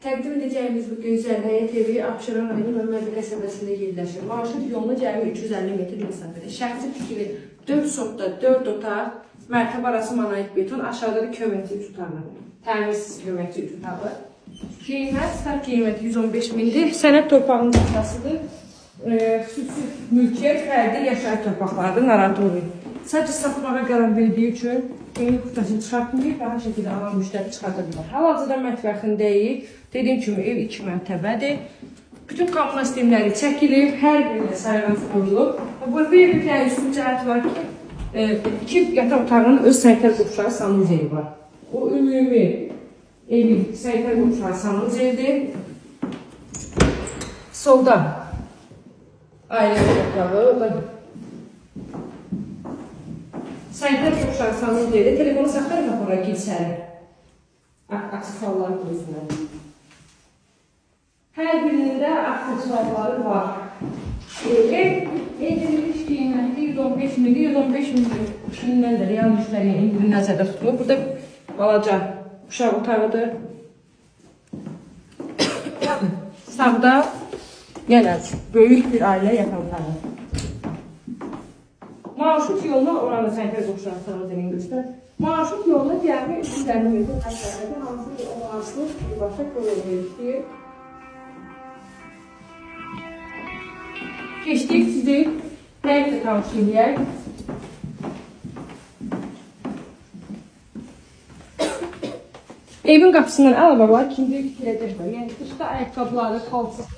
Təqdim edəcəyimiz bu gözəl həyət evi Abşeron rayonu Məmmədi qəsəbəsində yerləşir. Marşrut yoluna cəmi 350 metr məsafədə. Şəxsi tikili 4 sotda 4 otaq, mərtəbə arası monolit beton, aşağıda da köməkçi 3 otağı. Təmirsiz köməkçi 3 otağı. Qiymət, start qiyməti 115 mindir. Sənəd torpağının nöqtəsidir. Xüsusi mülkiyyət fərdi yaşayış torpaqlarıdır, narahat olmayın. Sadəcə satmağa qərar verdiyi üçün yeni kutasını çıxartmayıb, rahat şəkildə alan müştəri çıxarda bilər. Hal-hazırda mətbəxindəyik. Dediyim kimi ev 2 mərtəbədir. Bütün kommunal sistemləri çəkilib, hər birində sayğansı qurulub. Burada bir tane üstün cəhət var ki, 2 yataq otağının öz sanitar qopşağı sanuzeli var. O ümumi evin sanitar qopşağı sanuzelidir. Solda ailə otağı. Sanitar qopşağı sanuzelidir. Telefonu saxlayın oraya kilsəli. Aksesuarları qoysunlar. Hər birində aksesuarları var. Edilmiş qiyməti 115 mindir. 115 mindən də real müştəriyə indirim nəzərdə tutulur. Burada balaca uşaq otağıdır. Sağda yenə böyük bir ailə yatan otağı. Marşrut yoluna oranı sanitar qopşağı sanuzeli göstər. Marşrut yoluna cəmi 350 metr məsafədə hansı bir olası birbaşa qurulur istəyir. Keçdik sizi həyətlə tanış edək. Evin qapısından əlavə var, ikinci tikiləcək var. Yəni dışda ayaqqabıları, palçıq.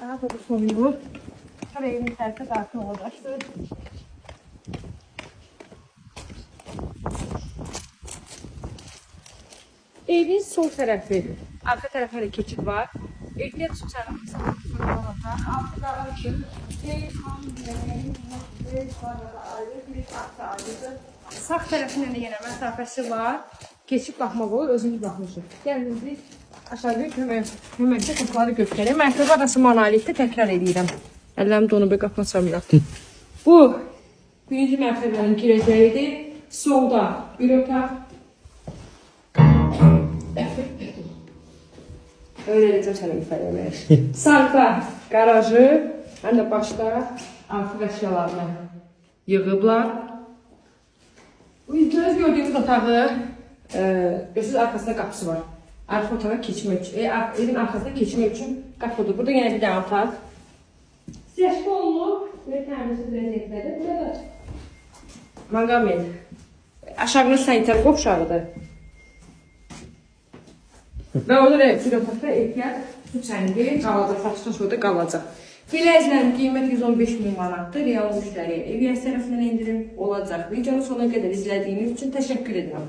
Daha da soyunur. Sonra evin içərisində daxil olacaqdır. Evin sol tərəfi, arka tərəfə də keçid var. Ehtiyat su çarpması olacaq. Altıda açın. Sağ tərəfindən də yenə məsafəsi var. Keçib baxmaq olur, özünüz baxmışsınız. Gəlinizi aşağıya köməkçi qapıları göstərək. Mərtəbə arası monolitdə təkrar edirəm. Əllərim donub qapını açamıram. Bu birinci mərtəbənin girəcəyidir. Solda bir otaq. Öyrədəcəm sənə ifadə edək. Sağda qarajı, həm də başda artıq əşyalarını yığıblar. Bu göz gördüyünüz otağı, gözünüz arkasında qapısı var. Arxa otağa keçmək üçün, evin arkasında keçmək üçün qapıdır. Burada yenə bir dənə otaq. Seçki olunub, bir təmizli vəziyyətlədir. Burada maqam ev. Aşağıda sanitar qopşağıdır. Və orada da bir otaqda ehtiyat su çəngi qalacaq, saçdan sonra qalacaq. Filəclərin qiymət 115 min manatdır. Real müştəriyə ev tərəfindən indirim olacaq. Videonun sonuna qədər izlədiyiniz üçün təşəkkür edirəm.